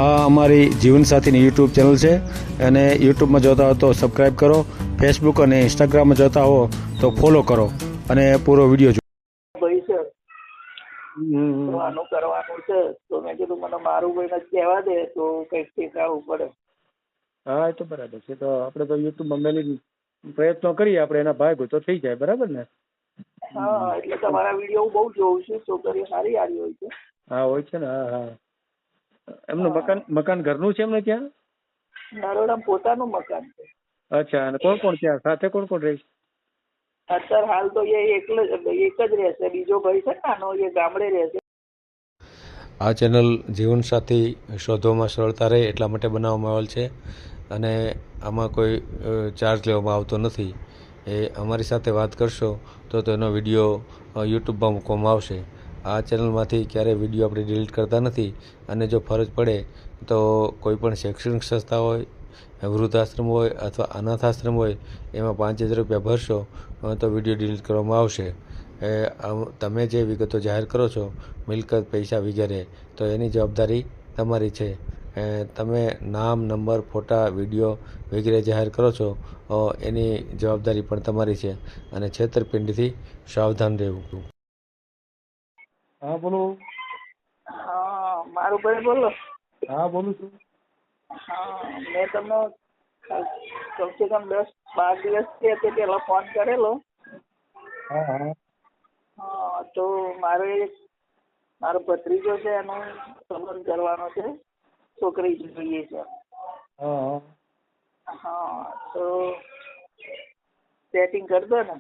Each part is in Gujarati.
આ અમારી જીવનસાથીની યુટ્યુબ ચેનલ છે અને યુટ્યુબમાં જોતા હો તો સબસ્ક્રાઈબ કરો, ફેસબુક અને ઇન્સ્ટાગ્રામમાં જોતા હો તો ફોલો કરો અને પૂરો વિડીયો જુઓ. ભાઈ છે તો આનું કરવાનું છે, તો મેં કીધું મને મારું ભાઈને કહેવા દે તો કંઈક શીખવવું પડે. હા એ તો બરાબર છે. તો આપણે તો યુટ્યુબમાં મેલી પ્રયત્નો કરીએ આપણે એના ભાગ તો થઈ જાય, બરાબર ને? હા, એટલે તમારા વિડીયો હું બહુ જોઉં છું, છોકરીઓ સારી સારી હોય છે. હા હોય છે ને. હા હા. એમનું મકાન ઘરનું છે એમને ત્યાં? નરોડામાં પોતાનું મકાન છે. અચ્છા. અને કોણ કોણ ત્યાં સાથે કોણ કોણ રહે છે? અત્યારે હાલ તો એ એક જ રહેશે, બીજો ભાઈ છે નાનો એ ગામડે રહેશે. આ ચેનલ જીવનસાથી શોધવામાં સરળતા રહે એટલા માટે બનાવવામાં આવેલ છે અને આમાં કોઈ ચાર્જ લેવામાં આવતો નથી. એ અમારી સાથે વાત કરશો તો તેનો વિડીયો યુટ્યુબમાં મૂકવામાં આવશે. આ ચેનલમાંથી ક્યારેય વિડીયો આપણે ડિલીટ કરતા નથી અને જો ફરજ પડે તો કોઈ પણ શૈક્ષણિક સંસ્થા હોય, વૃદ્ધાશ્રમ હોય અથવા અનાથ આશ્રમ હોય એમાં 5000 રૂપિયા ભરશો તો વિડીયો ડિલીટ કરવામાં આવશે. તમે જે વિગતો જાહેર કરો છો, મિલકત, પૈસા વગેરે, તો એની જવાબદારી તમારી છે. તમે નામ, નંબર, ફોટા, વિડીયો વગેરે જાહેર કરો છો એની જવાબદારી પણ તમારી છે અને છેતરપિંડીથી સાવધાન રહેવું. હા બોલો. હા, મારું ભાઈ બોલો. હા બોલું છું. હા, મેં તમને કમસે કમ 10-12 દિવસ તે પેલા ફોન કરેલો. હા હા. હા, તો મારો ભત્રીજો છે એનો સંબંધ કરવાનો છે, છોકરી જોઈએ છે. હા હા, તો સેટિંગ કરી દો ને.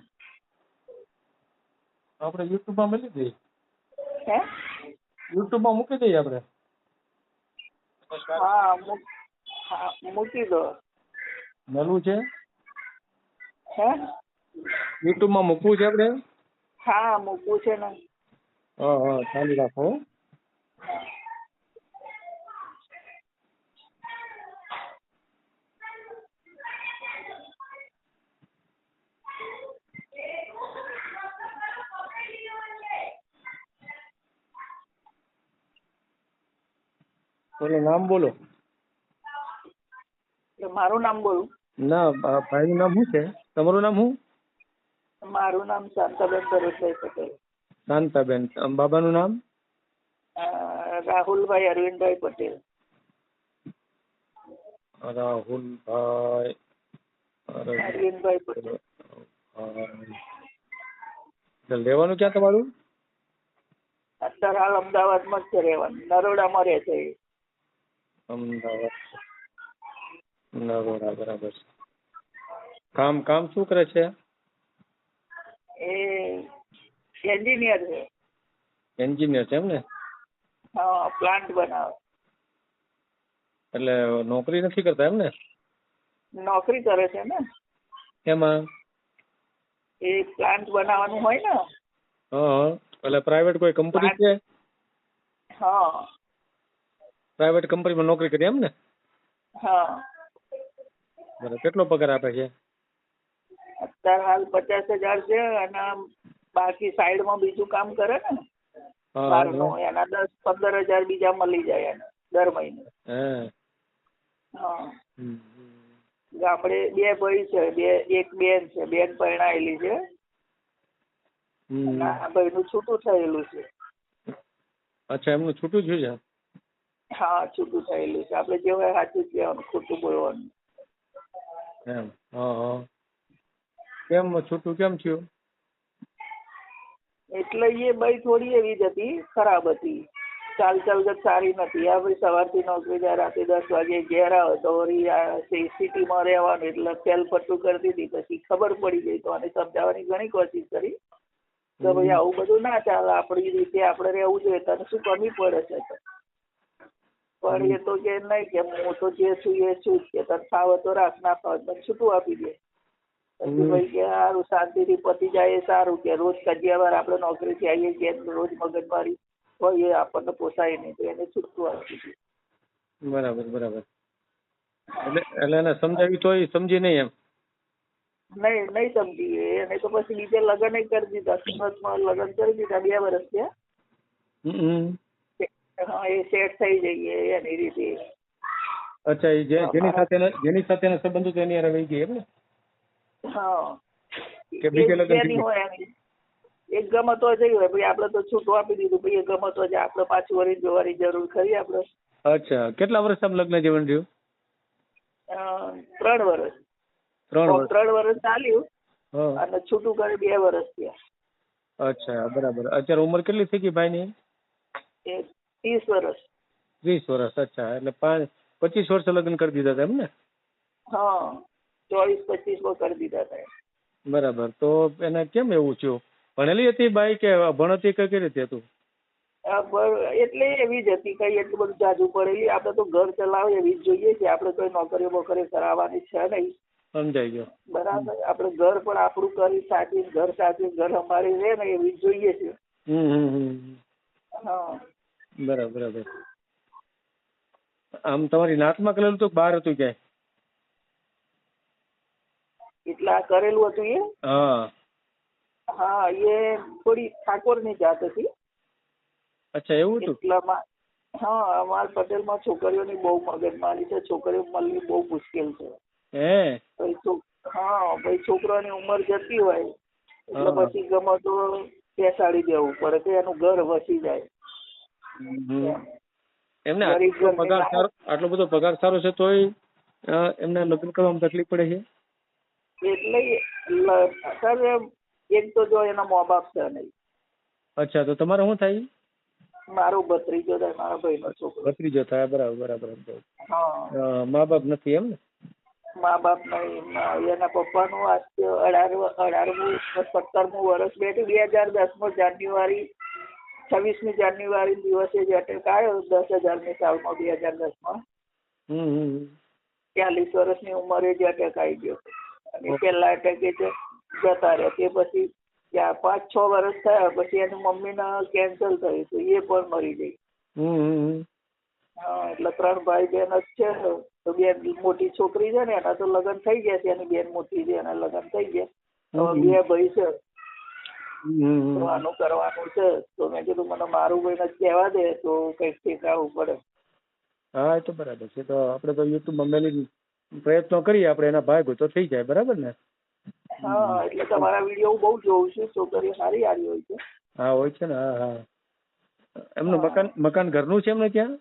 આપણે યુટ્યુબમાં મૂકી દઈએ. હે? યુટ્યુબમાં મૂકી દઈએ આપણે. હા, મૂકી દો. મળવું છે? હે? યુટ્યુબમાં મૂકવું છે આપણે? હા, મૂકવું છે ને. હા હા, ચાલુ રાખો. બોલો, નામ બોલો. મારું નામ બોલું? ના, ભાઈનું નામ શું છે? તમારું નામ શું? મારું નામ શાંતાબેન ભરતભાઈ પટેલ. શાંતાબેન. બાબાનું નામ? રાહુલભાઈ અરવિંદભાઈ પટેલ. રાહુલભાઈ અરવિંદભાઈ પટેલ. લેવાનું ક્યાં તમારું? અત્યારે હાલ અમદાવાદમાં જ છે રહેવાનું, નરોડામાં રહે છે. અમદાવાદ, નરોડા, બરાબર. કામ શું કરે છે? એ એન્જિનિયર છે. એન્જિનિયર છે એમ ને? હા, પ્લાન્ટ બનાવે. એટલે નોકરી નથી કરતા એમ ને? નોકરી કરે છે ને. એમાં એ પ્લાન્ટ બનાવવાનું હોય ને. હા, એટલે પ્રાઇવેટ કોઈ કંપની છે? હા. પ્રાઇવેટ કંપનીમાં નોકરી કરી એમ ને? હા. બરાબર. કેટલો પગાર આપે છે? અત્યારે હાલ 50,000 છે અને બાકી સાઈડમાં બીજું કામ કરે ને બહારનું, એના 10-15,000 બીજા મળી જાય એને દર મહિને. હા. ગામડે 2 ભાઈ છે, એક બેન છે, બેન પરણાયેલી છે અને આ ભાઈનું છૂટું થયેલું છે. અચ્છા, એમનું છૂટું થયું છે? હા, છૂટું થયેલું છે. આપણે જે હોય સાચું જ કહેવાનું, ખોટું બોલવાનું. એમ? હા. કેમ છૂટું કેમ થયું? એટલે એ ભાઈ થોડી એવી જ હતી, ખરાબ હતી, ચાલ સારી નથી. આ ભાઈ સવારથી નોકરી જાય, રાતે 10 વાગે ઘેર આવે તો વળી સિટીમાં રહેવાનું, એટલે પેલ પટ્ટું કરતી હતી. પછી ખબર પડી ગઈ તો અને સમજાવવાની ઘણી કોશિશ કરી કે ભાઈ આવું બધું ના ચાલે, આપણી રીતે આપણે રહેવું જોઈએ, તને શું કમી પડે છે? પણ એ તો કે નહીં, કે હું તો જે છું એ છું જ, કે તને ફાવે તો રાખ, ના ફાવે તને છૂટું આપી દે. પછી ભાઈ કે સારું, શાંતિથી પતી જાય એ સારું, કે રોજ કજિયાવાર આપણે નોકરીથી આવીએ છીએ, રોજ મગજમારી હોય એ આપણને પોસાય નહીં, તો એને છૂટું આપી દે. બરાબર. એટલે એને સમજાવી તો એ સમજી નહીં એમ? નહીં સમજી એને તો પછી બીજે લગ્ન કરી દીધા, સુરતમાં લગ્ન કરી દીધા, 2 વર્ષ થયા. એ સેટ થઈ જઈએ એની રીતે. અચ્છા, એ જેની સાથેના સંબંધો તેની હારે વહી ગઈ એમ ને? હા, કે બીજે લગ્ન થઈ જેની ગયા? હોય એની. એક ગમતો જઈ હોય ભાઈ, આપણે તો છૂટું આપી દીધું ભાઈ, એ ગમતો જ આપણે પાછું વળી જોવાની જરૂર ખરી આપણે. અચ્છા, કેટલા વર્ષ આમ લગ્ન જીવન રહ્યું? 3 વર્ષ. 3 વર્ષ. 3 વર્ષ ચાલ્યું હા. અને છૂટું કરી 2 વર્ષ થયા. અચ્છા, બરાબર. અત્યારે ઉંમર કેટલી થઈ ગઈ ભાઈની? એ 30 વર્ષ. 30 વર્ષ. અચ્છા, એટલે 25 વર્ષ લગ્ન કરી દીધા હતા એમ ને? હા, 24-25 કરી દીધા હતા. બરાબર. તો એને કેમ એવું થયું? ભણેલી હતી બાઈ કે અભણ હતી કે કેવી રીતે હતું? એટલે એવી જ હતી, કઈ એટલું બધું જાજુ પડેલી. આપણે તો ઘર ચલાવે એવી જ જોઈએ છે, આપણે કોઈ નોકરીઓ બોકરીઓ કરાવવાની છે નહીં. સમજાઈ ગયો. બરાબર. આપણે ઘર પણ આપણું કરી સાચી, ઘર સાચી, ઘર અમારી રહે ને એવી જ જોઈએ છે. હા. બરાબર બરાબર. આમ તમારી નાતમાં કરેલું તો બહાર હતું ક્યાંય? એટલે આ કરેલું હતું એ. હા. હા, એ થોડી ઠાકોરની જાત હતી. અચ્છા, એવું હતું? એટલામાં હા, અમાર પટેલમાં છોકરીઓની બહુ મગજમારી છે, છોકરીઓ મળવી બહુ મુશ્કેલ છે. હે? હા ભાઈ, છોકરાની ઉંમર જતી હોય એટલે પછી ગમે તો બેસાડી દેવું પડે કે એનું ઘર વસી જાય. એમને આટલો બધો પગાર સારો છે તોય એમને લગ્ન કરવામાં તકલીફ પડે છે? એટલે સર, એક તો જો એના મા બાપ છે નહીં. અચ્છા, તો તમારે શું થાય? મારો ભત્રીજો થાય, મારા ભાઈનો છોકરો. ભત્રીજો થાય. બરાબર બરાબર. હા, મા બાપ નથી એમ ને? મા બાપ નહીં. એના પપ્પાનું આજ 17મું વર્ષ બેઠું. 2010 જાન્યુઆરી 26મી જાન્યુઆરી દિવસે જે અટેક આવ્યો 10,000ની સાલમાં 2010માં. 40 વર્ષની ઉંમરે જે અટેક આવી ગયો. અને પહેલા અટેકે જતા રહ્યા. તે પછી 5-6 વર્ષ થયા પછી એની મમ્મીના કેન્સર થયું તો એ પણ મરી ગઈ. હા, એટલે 3 ભાઈ બહેન જ છે. તો બેન મોટી છોકરી છે ને એના તો લગ્ન થઈ ગયા છે, એની બેન મોટી છે એના લગ્ન થઈ ગયા. હવે 2 ભાઈ છે. તો આનું કરવાનું છે. તો મેં કીધું મને મારું ભાઈને જ કહેવા દે તો કંઈક શીખવવું પડે. હા, એ તો બરાબર છે. તો આપણે તો યુટ્યુબમાં મેલી પ્રયત્નો કરીએ, આપણે એના ભાગ તો થઈ જાય. બરાબર ને? હા, એટલે તમારા વિડીયો બહુ જોઉં છું. છોકરીઓ સારી સારી હોય છે. હા, હોય છે ને. હા હા. એમનું મકાન ઘરનું છે એમને ત્યાં?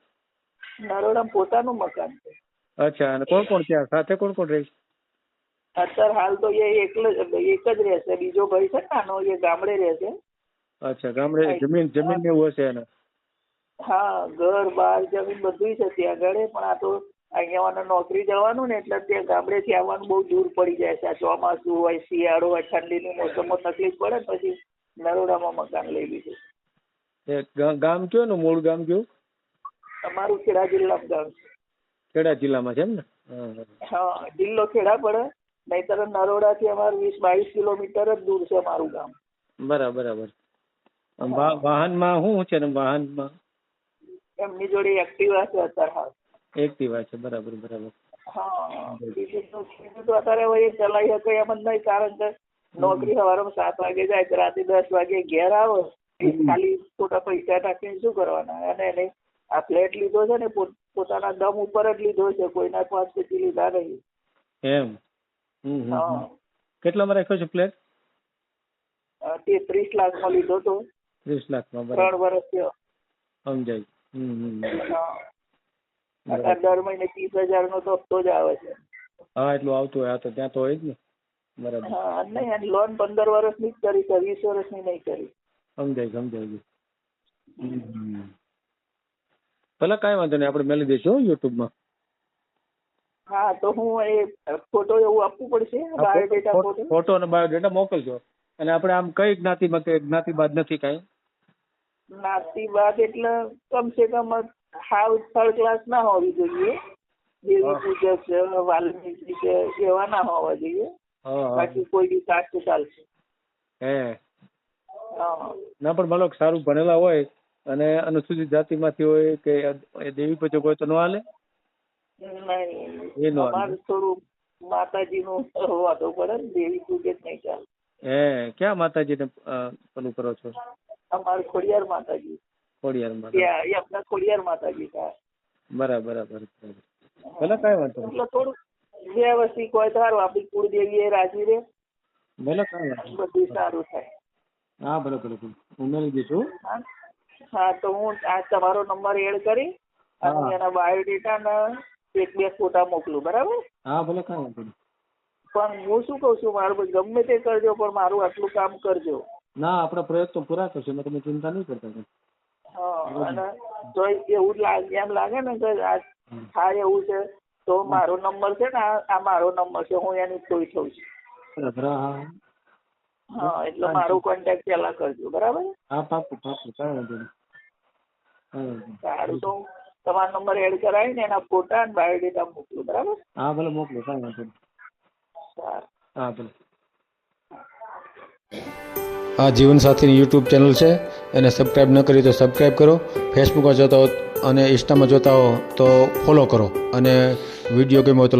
નરોડામાં પોતાનું મકાન છે. અચ્છા, અને કોણ કોણ ત્યાં સાથે કોણ કોણ રહે છે? અત્યારે હાલ તો એ એક જ રહેશે. બીજો ભાઈ છે નાનો, એ ગામડે રહેશે. અચ્છા, ગામડે જમીન ને એવું હશે એને? હા, ઘર બાર જમીન બધું છે ત્યાં આગળ. પણ આ તો અહીંયા નોકરી જવાનું ને એટલે ત્યાં ગામડેથી આવવાનું બહુ દૂર પડી જાય છે. આ ચોમાસું હોય, શિયાળો હોય, ઠંડીની મોસમમાં તકલીફ પડે ને પછી નરોડામાં મકાન લઈ લીધું. ગામ કયો એનું મૂળ ગામ કયું? અમારું ખેડા જિલ્લામાં ગામ છે. ખેડા જિલ્લામાં છે એમ ને? હા, જિલ્લો ખેડા પડે. નહીતર નરોડાથી અમારું 20-22 કિલોમીટર જ દૂર છે મારું ગામ. બરાબર બરાબર. વાહનમાં શું છે ને? વાહનમાં એમની જોડે એક્ટિવા છે અત્યારે હાલ. એક્ટિવા છે. બરાબર બરાબર. હા, બીજું તો અત્યારે હવે એ ચલાવી શકે એમ જ નહીં, કારણ કે નોકરી સવારમાં 7 વાગે જાય, રાતે 10 વાગે ઘેર આવો. ખાલી ખોટા પૈસા નાખીને શું કરવાના? અને એને આ ફ્લેટ લીધો છે ને પોતાના દમ ઉપર જ લીધો છે, કોઈના પાસેથી લીધા નહીં. એમ? હા. કેટલામાં રાખ્યો છે ફ્લેટ? 30 લાખમાં લીધો તો. 30 લાખમાં. 3 વર્ષ થયો. સમજાય. હા, દર મહિને 30,000 નો તો હપ્તો જ આવે છે. હા, એટલું આવતું હોય. આ તો ત્યાં તો હોય જ ને. બરાબર. હા, નહીં, લોન 15 વર્ષની જ કરી છે, 20 વર્ષની નહીં કરી. સમજાય ગયું. ભલે કાંઈ વાંધો નહીં, આપણે મેલી દઈશું યુટ્યુબમાં. હા, તો હું એ ફોટો એવું આપવું પડશે? બાયોડેટા ફોટો અને બાયોડેટા મોકલજો. અને આપણે આમ કઈ જ્ઞાતિમાં કે જ્ઞાતિ બાદ નથી કાંઈ? જ્ઞાતિ બાદ એટલે કમસે કમ હાવ 3rd ક્લાસ ના હોવી જોઈએ. દેવી પૂજક છે, વાલ્મીકી છે, એવા ના હોવા જોઈએ. બાકી કોઈ બી કાસ્ટ ચાલશે. હે? હા. ના, પણ માનો સારું ભણેલા હોય અને અનુસૂચિત જાતિમાંથી હોય કે દેવી પૂજક હોય તો ન હાલે? નહીં, અમારે થોડું માતાજીનું હોવાતો પડે ને, દેવી પૂજક નહીં ચાલે. હે? ક્યાં માતાજીને પેલું કરો છો? અમારે ખોડિયાર માતાજી. ખોડિયારમાં. ત્યાં એ આપણા ખોડિયાર માતાજી ત્યાં. બરાબર બરાબર. ભલે કાંઈ વાંધો નહીં. એટલે થોડું વ્યવસ્થિત હોય સારું, આપણી કુળદેવી એ રાજી રહે, ભલે કાંઈ વાંધો નહીં. બધું સારું થાય. હા ભલે ભલે ભલે ઉમેરી દઈશું. હા હા, તો હું આ તમારો નંબર એડ કરી અને હા. એના બાયોડેટા ને 1-2 ફોટા મોકલું, બરાબર? હા ભલે કાંઈ વાંધો નહીં. પણ હું શું કઉ છું, મારું બધું ગમે તે કરજો પણ મારું આટલું કામ કરજો. ના આપણા પ્રયત્નો પૂરા કરશે એટલે તમે ચિંતા નહીં કરતા. હા, અને જો એવું લાગે એમ લાગે ને કે આ થાય એવું છે તો મારો નંબર છે ને, આ મારો નંબર છે, હું એની કોઈ થઉં છું. બરાબર. હા હા, એટલે મારો કોન્ટેક્ટ પેલા કરજો, બરાબર? હા પાકું પાકું કાંઈ વાંધો નહીં. કાંઈ વાંધો નહીં. સારું, તો હું તમારો નંબર એડ કરાવીને એના ફોટા અને બાયોડેટા મોકલું, બરાબર? હા ભલે મોકલો કાંઈ વાંધો નહીં. સારું. હા ભલે. આ જીવનસાથીની યુટ્યુબ ચેનલ છે, એને સબસ્ક્રાઈબ ન કરી તો સબસ્ક્રાઈબ કરો. ફેસબુકમાં જોતા હો અને ઇન્સ્ટામાં જોતા હો તો ફોલો કરો, અને વિડીયો ગમ્યો હોય તો